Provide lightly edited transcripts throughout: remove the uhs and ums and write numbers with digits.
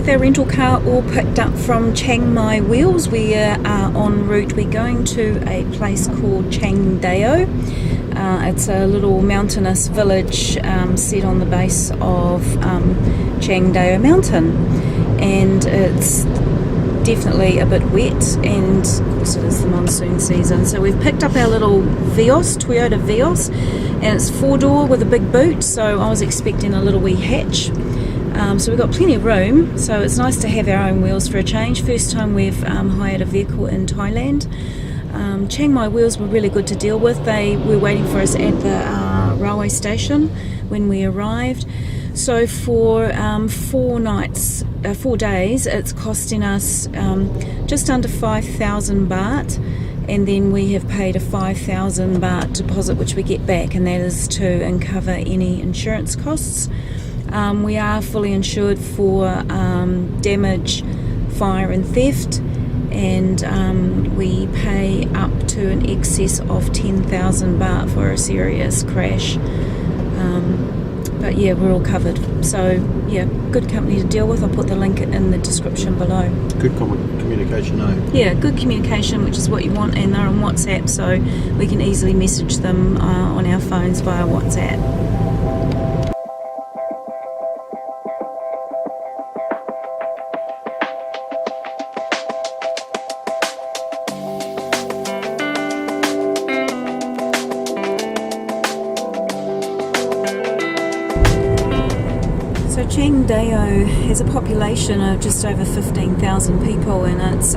with our rental car all picked up from ChiangMaiWheels. We are en route. We're going to a place called Chiang Dao. It's a little mountainous village set on the base of Chiang Dao Mountain, and it's definitely a bit wet, and of course it is the monsoon season. So we've picked up our little Toyota Vios, and it's 4-door with a big boot, so I was expecting a little wee hatch. So we've got plenty of room, so it's nice to have our own wheels for a change. First time we've hired a vehicle in Thailand. ChiangMaiWheels were really good to deal with. They were waiting for us at the railway station when we arrived. So for 4 days, it's costing us just under 5,000 baht, and then we have paid a 5,000 baht deposit which we get back, and that is to uncover any insurance costs. We are fully insured for damage, fire and theft, and we pay up to an excess of 10,000 baht for a serious crash. But yeah, we're all covered. So yeah, good company to deal with. I'll put the link in the description below. Good communication, eh? Yeah, good communication, which is what you want, and they're on WhatsApp, so we can easily message them on our phones via WhatsApp. So Chiang Dao has a population of just over 15,000 people, and it's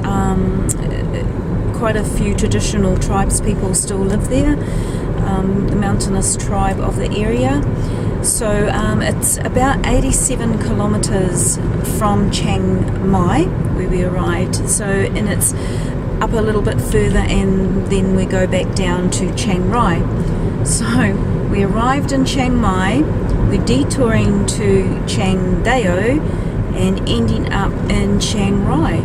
quite a few traditional tribes people still live there, the mountainous tribe of the area. So it's about 87 kilometres from Chiang Mai, where we arrived. So, and it's up a little bit further, and then we go back down to Chiang Rai. So we arrived in Chiang Mai. We're detouring to Chiang Dao and ending up in Chiang Rai.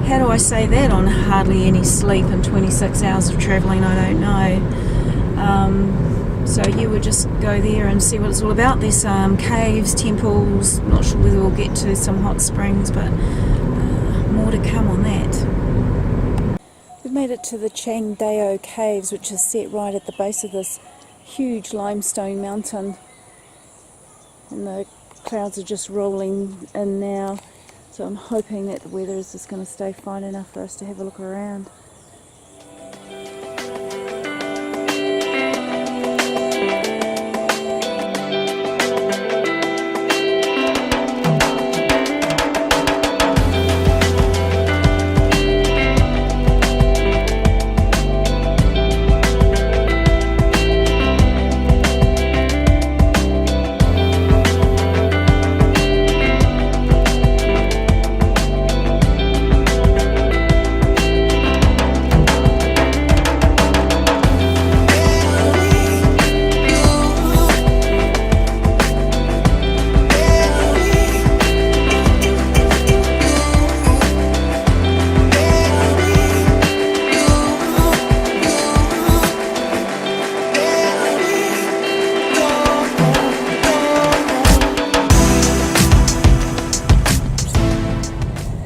How do I say that on hardly any sleep and 26 hours of travelling? I don't know. So yeah, we'll just go there and see what it's all about. There's caves, temples, not sure whether we'll get to some hot springs, but more to come on that. We've made it to the Chiang Dao Caves, which is set right at the base of this huge limestone mountain. And the clouds are just rolling in now, so I'm hoping that the weather is just going to stay fine enough for us to have a look around.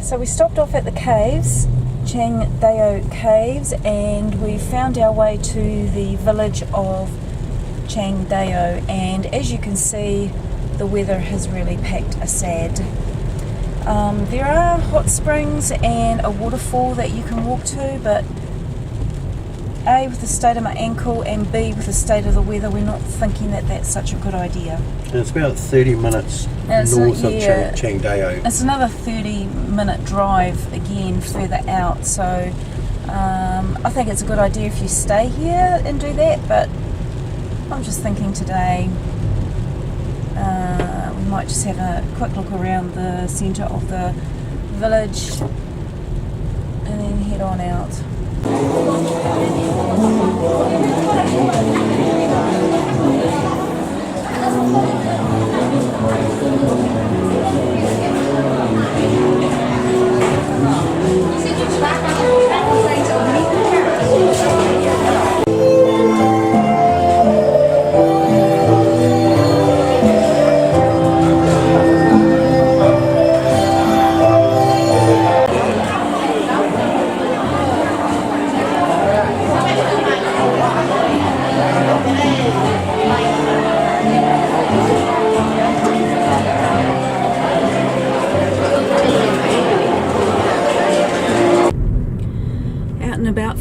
So we stopped off at the caves, Chiang Dao Caves, and we found our way to the village of Chiang Dao, and as you can see, the weather has really packed a sad. There are hot springs and a waterfall that you can walk to, but A, with the state of my ankle, and B, with the state of the weather, we're not thinking that that's such a good idea. And it's about 30 minutes north of Chiang Dao. It's another 30-minute drive again further out, so I think it's a good idea if you stay here and do that, but I'm just thinking today we might just have a quick look around the centre of the village and then head on out.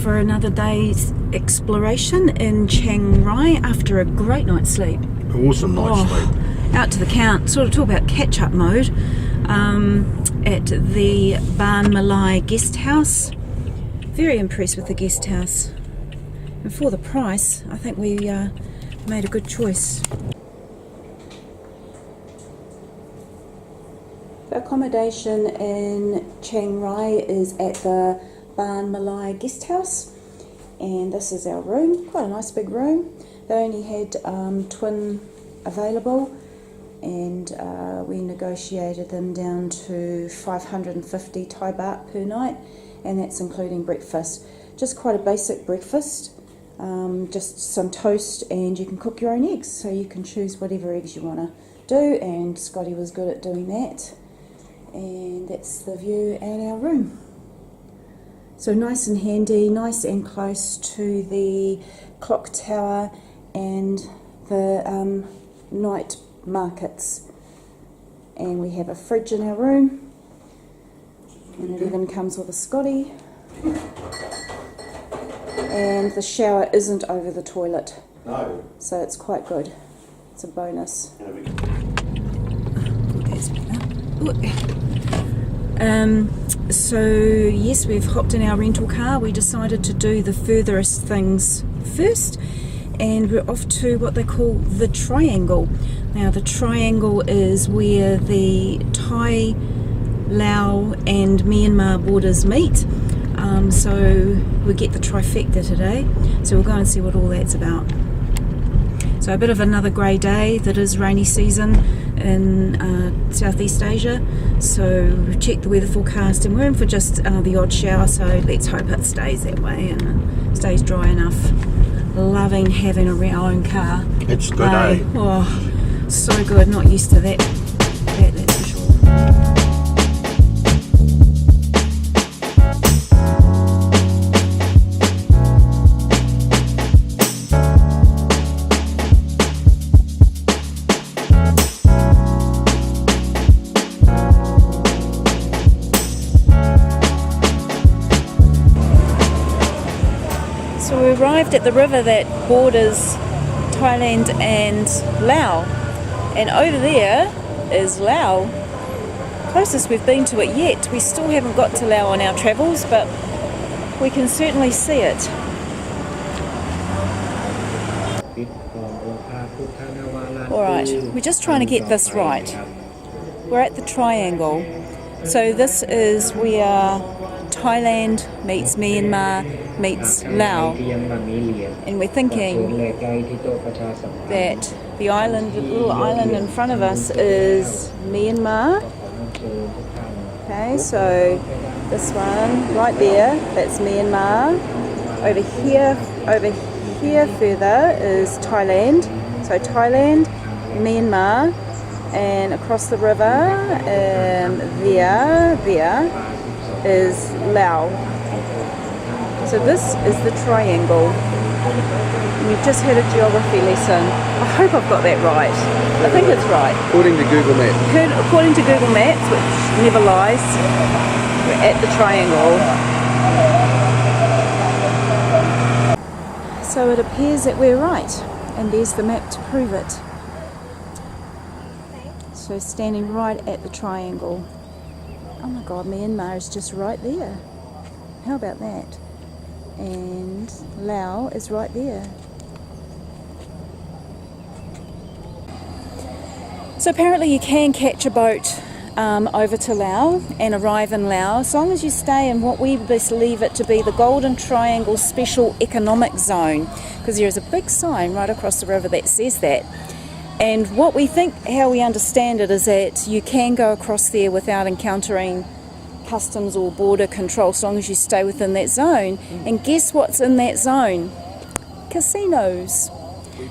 for another day's exploration in Chiang Rai after a great night's sleep. Awesome night's sleep. Out to the count, sort of talk about catch-up mode, at the Baan Malai Guest House. Very impressed with the guest house. And for the price, I think we made a good choice. The accommodation in Chiang Rai is at the Baan Malai Guest House, and this is our room. Quite a nice big room. They only had twin available, and we negotiated them down to 550 Thai baht per night, and that's including breakfast. Just quite a basic breakfast, just some toast, and you can cook your own eggs, so you can choose whatever eggs you want to do, and Scotty was good at doing that. And that's the view at our room. So nice and handy, nice and close to the clock tower and the night markets. And we have a fridge in our room, and it even comes with a Scotty. And the shower isn't over the toilet. No. So it's quite good. It's a bonus. So yes, we've hopped in our rental car. We decided to do the furthest things first, and we're off to what they call the Triangle. Now the Triangle is where the Thai, Lao and Myanmar borders meet. So we get the trifecta today, so we'll go and see what all that's about. So a bit of another grey day that is rainy season in Southeast Asia. So we've checked the weather forecast and we're in for just the odd shower, so let's hope it stays that way and stays dry enough. Loving having our own car. It's good, eh? Oh, so good. Not used to that that's for sure. So we arrived at the river that borders Thailand and Laos, and over there is Laos. Closest we've been to it yet. We still haven't got to Laos on our travels, but we can certainly see it. Alright, we're just trying to get this right. We're at the Triangle. So this is where Thailand meets Myanmar meets Laos, and we're thinking that the little island in front of us is Myanmar. Okay, so this one right there, that's Myanmar. Over here further is Thailand. So Thailand, Myanmar, and across the river there is Laos. So this is the Triangle. We've just had a geography lesson. I hope I've got that right. I think it's right. According to Google Maps. According to Google Maps, which never lies, we're at the Triangle. So it appears that we're right, and there's the map to prove it. So standing right at the Triangle. Oh my God, Myanmar is just right there. How about that? And Laos is right there. So apparently you can catch a boat over to Laos and arrive in Laos as long as you stay in what we believe it to be the Golden Triangle Special Economic Zone, because there is a big sign right across the river that says that. And what we think, how we understand it, is that you can go across there without encountering customs or border control, so long as you stay within that zone. And guess what's in that zone? Casinos.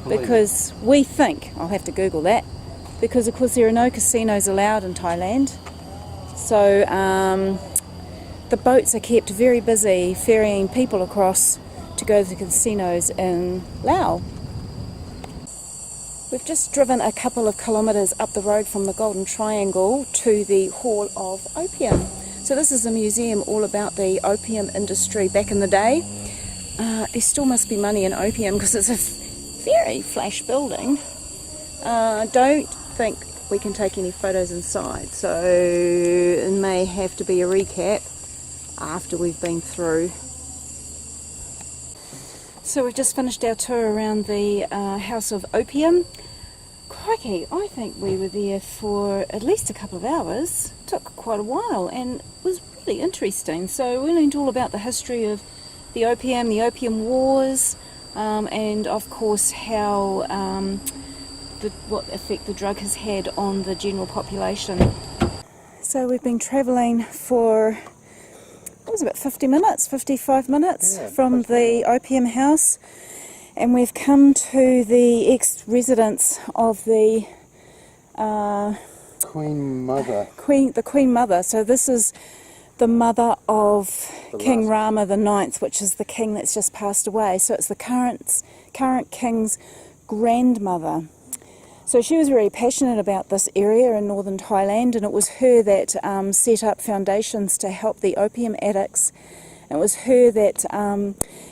Because we think, I'll have to Google that, because of course there are no casinos allowed in Thailand. So the boats are kept very busy ferrying people across to go to the casinos in Laos. We've just driven a couple of kilometres up the road from the Golden Triangle to the Hall of Opium. So this is a museum all about the opium industry back in the day. there still must be money in Opium because it's a very flash building. Don't think we can take any photos inside, so it may have to be a recap after we've been through. So we've just finished our tour around the House of Opium. Crikey, I think we were there for at least a couple of hours. It took quite a while and it was really interesting. So we learned all about the history of the Opium Wars, and of course how what effect the drug has had on the general population. So we've been travelling for, what was it, about 55 minutes from the Opium House, and we've come to the ex-residence of the Queen Mother. The Queen Mother. So this is the mother of King Rama IX, which is the king that's just passed away. So it's the current king's grandmother. So she was very passionate about this area in northern Thailand, and it was her that set up foundations to help the opium addicts. It was her that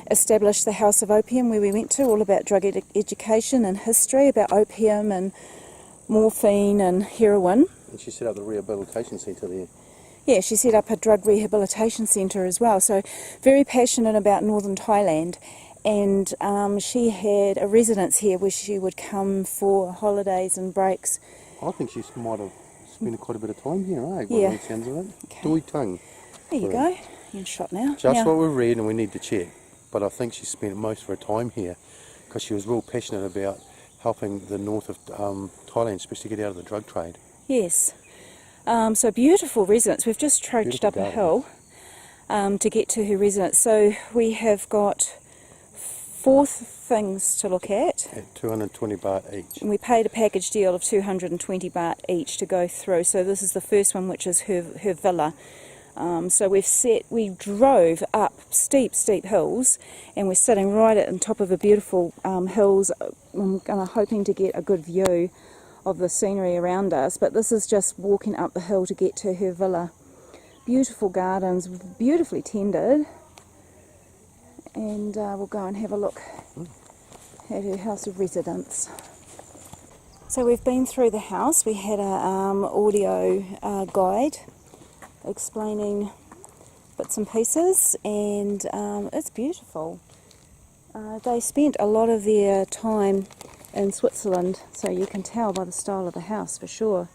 established the House of Opium, where we went to, all about drug education and history, about opium and morphine and heroin. And she set up the rehabilitation centre there. Yeah, she set up a drug rehabilitation centre as well. So very passionate about northern Thailand. And she had a residence here where she would come for holidays and breaks. I think she might have spent quite a bit of time here, eh? Yeah. By the sounds of it. Okay. Tung. There you go. You're in shot now. Just what we've read, and we need to check. But I think she spent most of her time here because she was real passionate about helping the north of Thailand, especially get out of the drug trade. Yes. So beautiful residence. We've just trudged up a hill to get to her residence. So we have got 4 things to look at. At 220 baht each. And we paid a package deal of 220 baht each to go through. So this is the first one, which is her villa. So we drove up steep hills, and we're sitting right at the top of the beautiful hills. I'm hoping to get a good view of the scenery around us, but this is just walking up the hill to get to her villa. Beautiful gardens, beautifully tended, and we'll go and have a look at her house of residence. So we've been through the house. We had an audio guide explaining bits and pieces, and it's beautiful. They spent a lot of their time in Switzerland, so you can tell by the style of the house for sure.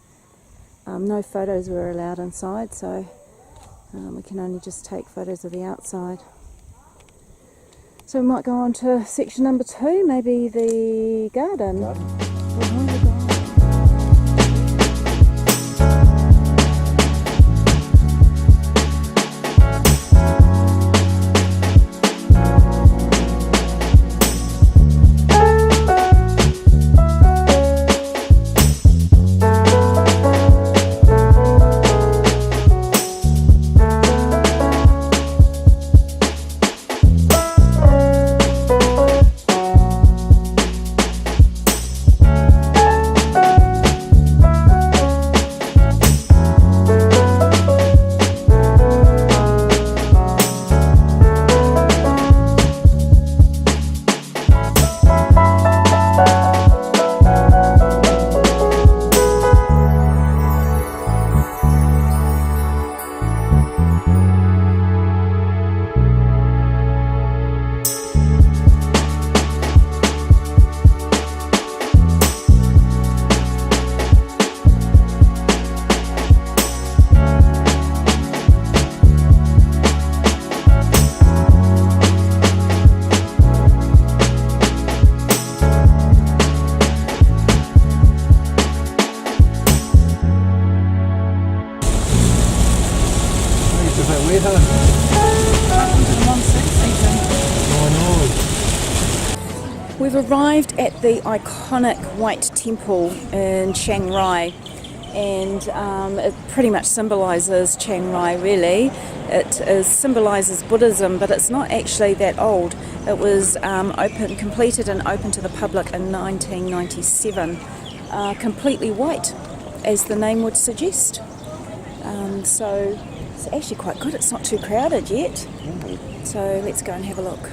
No photos were allowed inside, so we can only just take photos of the outside. So we might go on to section number 2, maybe the garden. We've arrived at the iconic White Temple in Chiang Rai, and it pretty much symbolises Chiang Rai really. It symbolises Buddhism, but it's not actually that old. It was completed and open to the public in 1997, completely white, as the name would suggest. So it's actually quite good. It's not too crowded yet. So let's go and have a look.